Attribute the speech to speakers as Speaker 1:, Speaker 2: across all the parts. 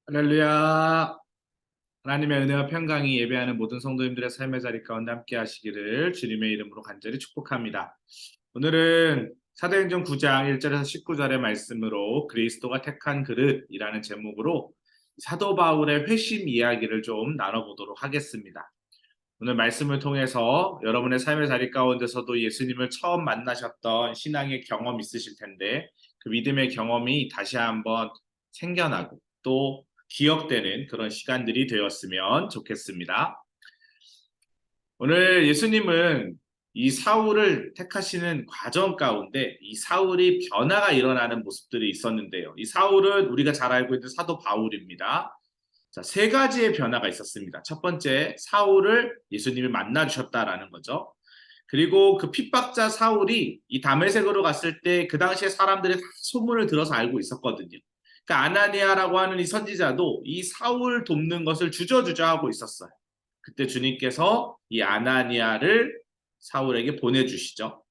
Speaker 1: 할렐루야. 하나님의 은혜와 평강이 예배하는 모든 성도님들의 삶의 자리 가운데 함께 하시기를 주님의 이름으로 간절히 축복합니다. 오늘은 사도행전 9장 1절에서 19절의 말씀으로 그리스도가 택한 그릇이라는 제목으로 사도 바울의 회심 이야기를 좀 나눠보도록 하겠습니다. 오늘 말씀을 통해서 여러분의 삶의 자리 가운데서도 예수님을 처음 만나셨던 신앙의 경험 있으실 텐데 그 믿음의 경험이 다시 한번 생겨나고 또 기억되는 그런 시간들이 되었으면 좋겠습니다. 오늘 예수님은 이 사울을 택하시는 과정 가운데 이 사울이 변화가 일어나는 모습들이 있었는데요. 이 사울은 우리가 잘 알고 있는 사도 바울입니다. 자, 세 가지의 변화가 있었습니다. 첫 번째, 사울을 예수님이 만나 주셨다라는 거죠. 그리고 그 핍박자 사울이 이 다메섹으로 갔을 때 그 당시에 사람들이 다 소문을 들어서 알고 있었거든요. 그러니까 아나니아라고 하는 이 선지자도 이 사울 돕는 것을 주저주저 하고 있었어요. 그때 주님께서 이 아나니아를 사울에게 보내주시죠.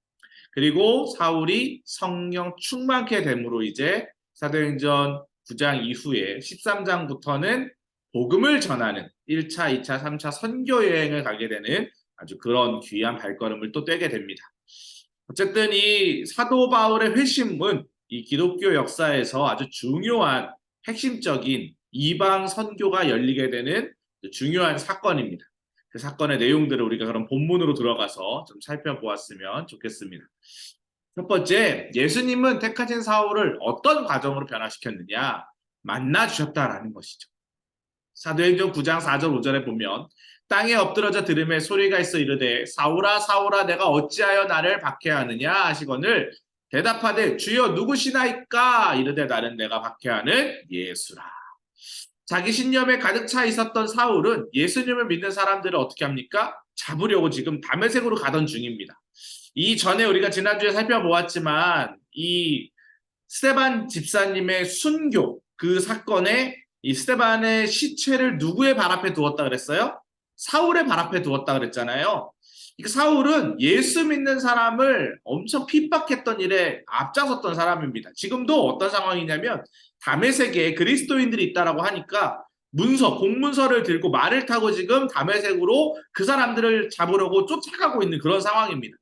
Speaker 1: 그리고 사울이 성령 충만케 됨으로 이제 사도행전 9장 이후에 13장부터는 복음을 전하는 1차, 2차, 3차 선교 여행을 가게 되는 아주 그런 귀한 발걸음을 또 떼게 됩니다. 어쨌든 이 사도 바울의 회심은 이 기독교 역사에서 아주 중요한 핵심적인 이방 선교가 열리게 되는 중요한 사건입니다. 그 사건의 내용들을 우리가 그럼 본문으로 들어가서 좀 살펴보았으면 좋겠습니다. 첫 번째, 예수님은 택하신 사울을 어떤 과정으로 변화시켰느냐? 만나 주셨다라는 것이죠. 사도행전 9장 4절 5절에 보면 땅에 엎드러져 들음에 소리가 있어 이르되 사울아 사울아 내가 어찌하여 나를 박해하느냐 하시거늘 대답하되 주여 누구시나이까 이르되 나는 내가 박해하는 예수라. 자기 신념에 가득 차 있었던 사울은 예수님을 믿는 사람들을 어떻게 합니까? 잡으려고 지금 다메섹으로 가던 중입니다. 이 전에 우리가 지난주에 살펴보았지만 이 스데반 집사님의 순교 그 사건에 이 스데반의 시체를 누구의 발 앞에 두었다 그랬어요? 사울의 발 앞에 두었다 그랬잖아요. 사울은 예수 믿는 사람을 엄청 핍박했던 일에 앞장섰던 사람입니다. 지금도 어떤 상황이냐면 다메섹에 그리스도인들이 있다라고 하니까 문서, 공문서를 들고 말을 타고 지금 다메섹으로 그 사람들을 잡으려고 쫓아가고 있는 그런 상황입니다.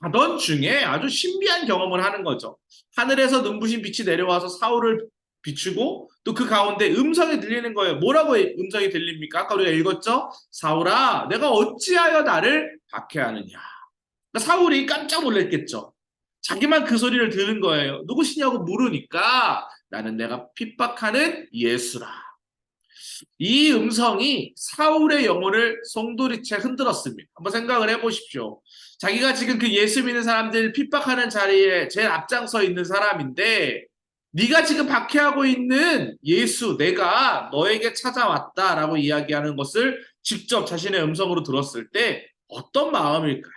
Speaker 1: 가던 중에 아주 신비한 경험을 하는 거죠. 하늘에서 눈부신 빛이 내려와서 사울을 비추고 또 그 가운데 음성이 들리는 거예요. 뭐라고 음성이 들립니까? 아까 우리가 읽었죠? 사울아, 내가 어찌하여 나를 박해하느냐. 그러니까 사울이 깜짝 놀랐겠죠. 자기만 그 소리를 들은 거예요. 누구시냐고 물으니까 나는 내가 핍박하는 예수라. 이 음성이 사울의 영혼을 송두리째 흔들었습니다. 한번 생각을 해보십시오. 자기가 지금 그 예수 믿는 사람들 핍박하는 자리에 제일 앞장서 있는 사람인데 네가 지금 박해하고 있는 예수 내가 너에게 찾아왔다라고 이야기하는 것을 직접 자신의 음성으로 들었을 때 어떤 마음일까요?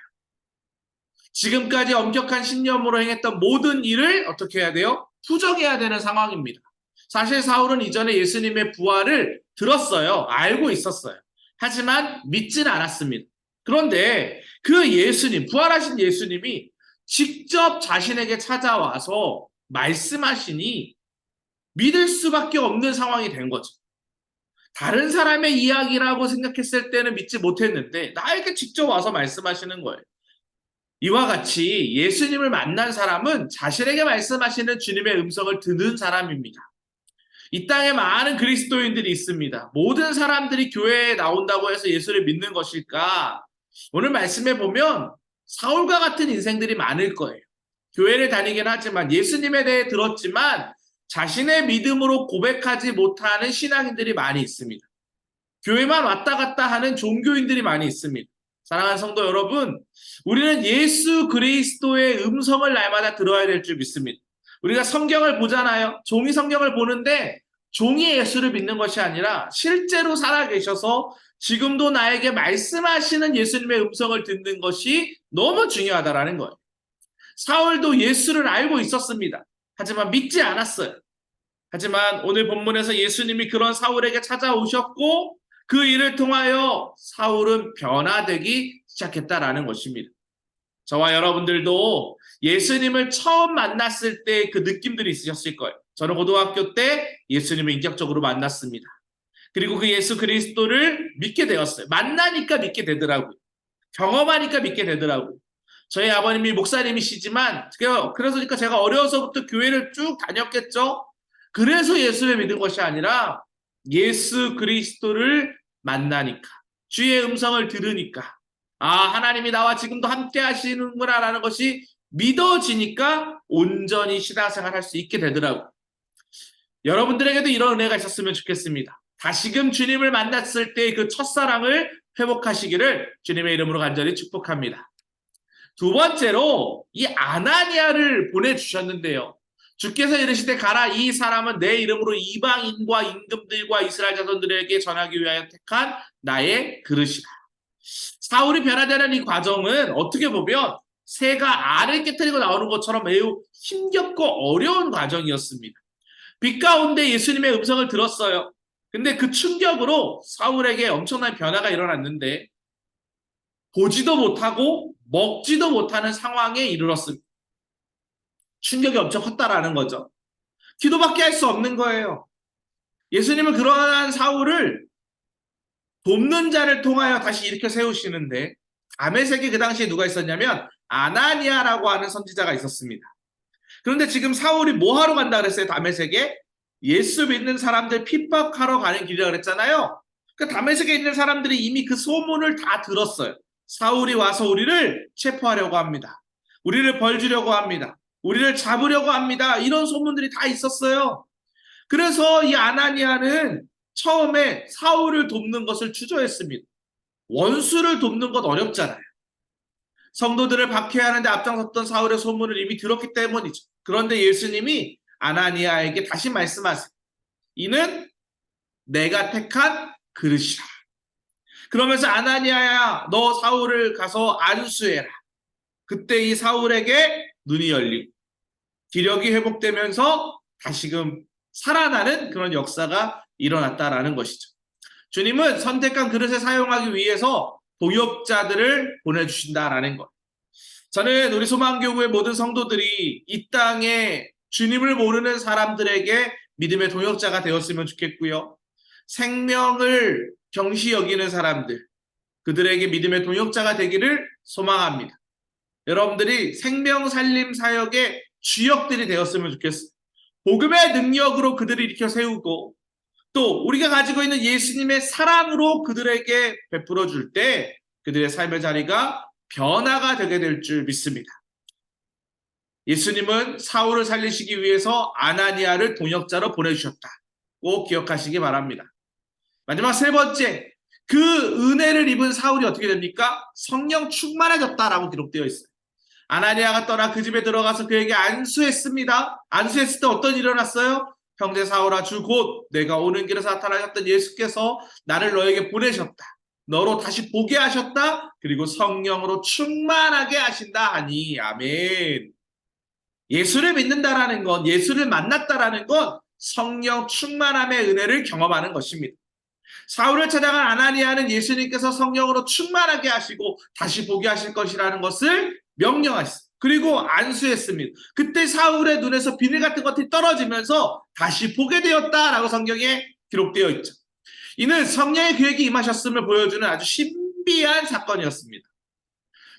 Speaker 1: 지금까지 엄격한 신념으로 행했던 모든 일을 어떻게 해야 돼요? 부정해야 되는 상황입니다. 사실 사울은 이전에 예수님의 부활을 들었어요. 알고 있었어요. 하지만 믿지는 않았습니다. 그런데 그 예수님, 부활하신 예수님이 직접 자신에게 찾아와서 말씀하시니 믿을 수밖에 없는 상황이 된 거죠. 다른 사람의 이야기라고 생각했을 때는 믿지 못했는데 나에게 직접 와서 말씀하시는 거예요. 이와 같이 예수님을 만난 사람은 자신에게 말씀하시는 주님의 음성을 듣는 사람입니다. 이 땅에 많은 그리스도인들이 있습니다. 모든 사람들이 교회에 나온다고 해서 예수를 믿는 것일까? 오늘 말씀해 보면 사울과 같은 인생들이 많을 거예요. 교회를 다니긴 하지만 예수님에 대해 들었지만 자신의 믿음으로 고백하지 못하는 신앙인들이 많이 있습니다. 교회만 왔다 갔다 하는 종교인들이 많이 있습니다. 사랑하는 성도 여러분, 우리는 예수 그리스도의 음성을 날마다 들어야 될 줄 믿습니다. 우리가 성경을 보잖아요. 종이 성경을 보는데 종이 예수를 믿는 것이 아니라 실제로 살아계셔서 지금도 나에게 말씀하시는 예수님의 음성을 듣는 것이 너무 중요하다라는 거예요. 사울도 예수를 알고 있었습니다. 하지만 믿지 않았어요. 하지만 오늘 본문에서 예수님이 그런 사울에게 찾아오셨고 그 일을 통하여 사울은 변화되기 시작했다라는 것입니다. 저와 여러분들도 예수님을 처음 만났을 때 그 느낌들이 있으셨을 거예요. 저는 고등학교 때 예수님을 인격적으로 만났습니다. 그리고 그 예수 그리스도를 믿게 되었어요. 만나니까 믿게 되더라고요. 경험하니까 믿게 되더라고요. 저희 아버님이 목사님이시지만 그래서니까 제가 어려서부터 교회를 쭉 다녔겠죠. 그래서 예수를 믿은 것이 아니라 예수 그리스도를 만나니까 주의 음성을 들으니까 하나님이 나와 지금도 함께 하시는구나라는 것이 믿어지니까 온전히 신앙생활 할 수 있게 되더라고요. 여러분들에게도 이런 은혜가 있었으면 좋겠습니다. 다시금 주님을 만났을 때 그 첫사랑을 회복하시기를 주님의 이름으로 간절히 축복합니다. 두 번째로 이 아나니아를 보내주셨는데요. 주께서 이르시되 가라, 이 사람은 내 이름으로 이방인과 임금들과 이스라엘 자손들에게 전하기 위하여 택한 나의 그릇이다. 사울이 변화되는 이 과정은 어떻게 보면 새가 알을 깨뜨리고 나오는 것처럼 매우 힘겹고 어려운 과정이었습니다. 빛 가운데 예수님의 음성을 들었어요. 근데 그 충격으로 사울에게 엄청난 변화가 일어났는데 보지도 못하고 먹지도 못하는 상황에 이르렀습니다. 충격이 엄청 컸다라는 거죠. 기도밖에 할 수 없는 거예요. 예수님은 그러한 사울을 돕는 자를 통하여 다시 일으켜 세우시는데 다메섹에 그 당시에 누가 있었냐면 아나니아라고 하는 선지자가 있었습니다. 그런데 지금 사울이 뭐 하러 간다 그랬어요? 다메섹에 예수 믿는 사람들 핍박하러 가는 길이라 그랬잖아요. 그러니까 다메섹에 있는 사람들이 이미 그 소문을 다 들었어요. 사울이 와서 우리를 체포하려고 합니다. 우리를 벌 주려고 합니다. 우리를 잡으려고 합니다. 이런 소문들이 다 있었어요. 그래서 이 아나니아는 처음에 사울을 돕는 것을 주저했습니다. 원수를 돕는 것 어렵잖아요. 성도들을 박해하는데 앞장섰던 사울의 소문을 이미 들었기 때문이죠. 그런데 예수님이 아나니아에게 다시 말씀하세요. 이는 내가 택한 그릇이라. 그러면서 아나니아야, 너 사울을 가서 안수해라. 그때 이 사울에게 눈이 열리고 기력이 회복되면서 다시금 살아나는 그런 역사가 일어났다라는 것이죠. 주님은 선택한 그릇을 사용하기 위해서 동역자들을 보내주신다라는 것. 저는 우리 소망교구의 모든 성도들이 이 땅에 주님을 모르는 사람들에게 믿음의 동역자가 되었으면 좋겠고요. 생명을 경시 여기는 사람들, 그들에게 믿음의 동역자가 되기를 소망합니다. 여러분들이 생명 살림 사역의 주역들이 되었으면 좋겠어요. 복음의 능력으로 그들을 일으켜 세우고 또 우리가 가지고 있는 예수님의 사랑으로 그들에게 베풀어 줄 때 그들의 삶의 자리가 변화가 되게 될 줄 믿습니다. 예수님은 사울을 살리시기 위해서 아나니아를 동역자로 보내주셨다. 꼭 기억하시기 바랍니다. 마지막 세 번째, 그 은혜를 입은 사울이 어떻게 됩니까? 성령 충만해졌다라고 기록되어 있어요. 아나니아가 떠나 그 집에 들어가서 그에게 안수했습니다. 안수했을 때 어떤 일이 일어났어요? 형제 사울아, 주 곧 내가 오는 길에서 나타나셨던 예수께서 나를 너에게 보내셨다. 너로 다시 보게 하셨다. 그리고 성령으로 충만하게 하신다 하니. 아멘. 예수를 믿는다라는 건, 예수를 만났다라는 건 성령 충만함의 은혜를 경험하는 것입니다. 사울을 찾아간 아나니아는 예수님께서 성령으로 충만하게 하시고 다시 보게 하실 것이라는 것을 명령하셨어요. 그리고 안수했습니다. 그때 사울의 눈에서 비늘 같은 것들이 떨어지면서 다시 보게 되었다라고 성경에 기록되어 있죠. 이는 성령의 계획이 임하셨음을 보여주는 아주 신비한 사건이었습니다.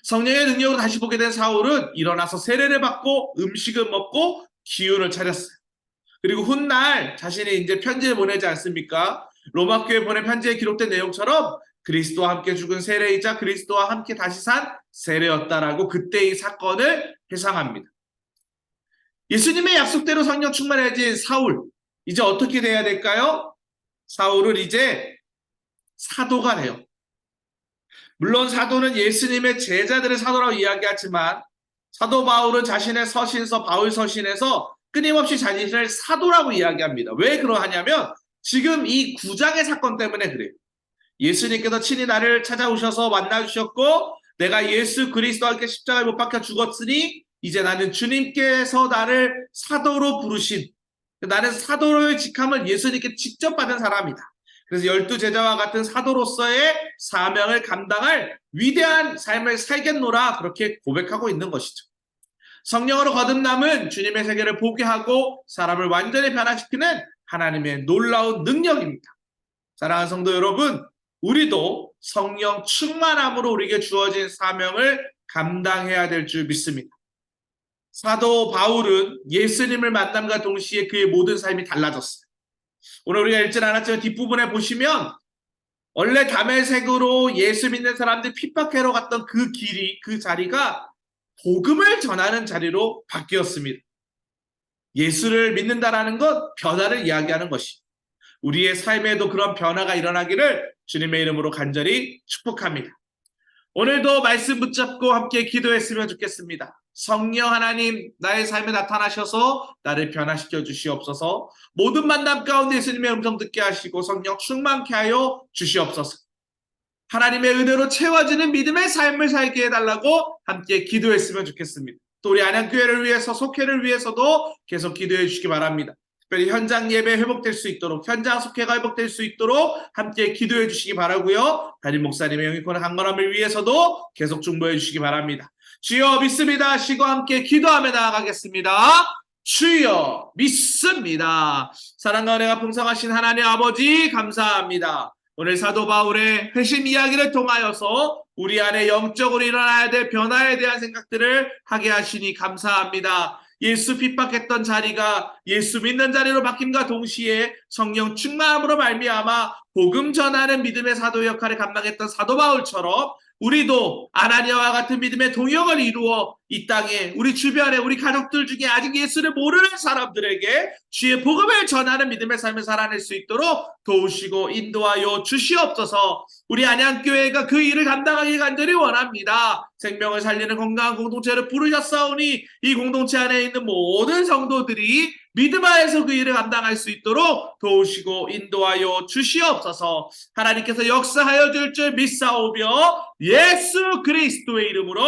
Speaker 1: 성령의 능력으로 다시 보게 된 사울은 일어나서 세례를 받고 음식을 먹고 기운을 차렸어요. 그리고 훗날 자신이 이제 편지를 보내지 않습니까? 로마 교회에 보낸 편지에 기록된 내용처럼 그리스도와 함께 죽은 세례이자 그리스도와 함께 다시 산 세례였다라고 그때 이 사건을 회상합니다. 예수님의 약속대로 성령 충만해진 사울, 이제 어떻게 돼야 될까요? 사울은 이제 사도가 돼요. 물론 사도는 예수님의 제자들의 사도라고 이야기하지만 사도 바울은 자신의 서신서 바울 서신에서 끊임없이 자신을 사도라고 이야기합니다. 왜 그러하냐면 지금 이 9장의 사건 때문에 그래요. 예수님께서 친히 나를 찾아오셔서 만나주셨고 내가 예수 그리스도와 함께 십자가에 못 박혀 죽었으니 이제 나는 주님께서 나를 사도로 부르신, 나는 사도로의 직함을 예수님께 직접 받은 사람이다. 그래서 12제자와 같은 사도로서의 사명을 감당할 위대한 삶을 살겠노라, 그렇게 고백하고 있는 것이죠. 성령으로 거듭남은 주님의 세계를 보게 하고 사람을 완전히 변화시키는 하나님의 놀라운 능력입니다. 사랑하는 성도 여러분, 우리도 성령 충만함으로 우리에게 주어진 사명을 감당해야 될 줄 믿습니다. 사도 바울은 예수님을 만남과 동시에 그의 모든 삶이 달라졌어요. 오늘 우리가 읽지 않았지만 뒷부분에 보시면 원래 다메섹으로 예수 믿는 사람들 핍박하러 갔던 그 길이, 그 자리가 복음을 전하는 자리로 바뀌었습니다. 예수를 믿는다라는 것, 변화를 이야기하는 것이 우리의 삶에도 그런 변화가 일어나기를 주님의 이름으로 간절히 축복합니다. 오늘도 말씀 붙잡고 함께 기도했으면 좋겠습니다. 성령 하나님, 나의 삶에 나타나셔서 나를 변화시켜 주시옵소서. 모든 만남 가운데 예수님의 음성 듣게 하시고 성령 충만케 하여 주시옵소서. 하나님의 은혜로 채워지는 믿음의 삶을 살게 해달라고 함께 기도했으면 좋겠습니다. 또 우리 안양교회를 위해서, 속회를 위해서도 계속 기도해 주시기 바랍니다. 특별히 현장 예배 회복될 수 있도록, 현장 속회가 회복될 수 있도록 함께 기도해 주시기 바라고요. 담임 목사님의 영이권의 강건함을 위해서도 계속 중보해 주시기 바랍니다. 주여 믿습니다 하시고 함께 기도하며 나아가겠습니다. 주여 믿습니다. 사랑과 은혜가 풍성하신 하나님 아버지 감사합니다. 오늘 사도 바울의 회심 이야기를 통하여서 우리 안에 영적으로 일어나야 될 변화에 대한 생각들을 하게 하시니 감사합니다. 예수 핍박했던 자리가 예수 믿는 자리로 바뀜과 동시에 성령 충만함으로 말미암아 복음 전하는 믿음의 사도 역할을 감당했던 사도 바울처럼 우리도 아나니아와 같은 믿음의 동역을 이루어 이 땅에 우리 주변에 우리 가족들 중에 아직 예수를 모르는 사람들에게 주의 복음을 전하는 믿음의 삶을 살아낼 수 있도록 도우시고 인도하여 주시옵소서. 우리 안양교회가 그 일을 감당하기 간절히 원합니다. 생명을 살리는 건강한 공동체를 부르셨사오니 이 공동체 안에 있는 모든 성도들이 믿음 안에서 그 일을 감당할 수 있도록 도우시고 인도하여 주시옵소서. 하나님께서 역사하여 줄 줄 믿사오며 예수 그리스도의 이름으로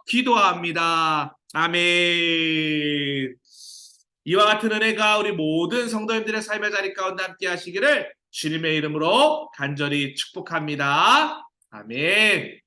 Speaker 1: 기도합니다. 아멘. 이와 같은 은혜가 우리 모든 성도님들의 삶의 자리 가운데 함께 하시기를 주님의 이름으로 간절히 축복합니다. 아멘.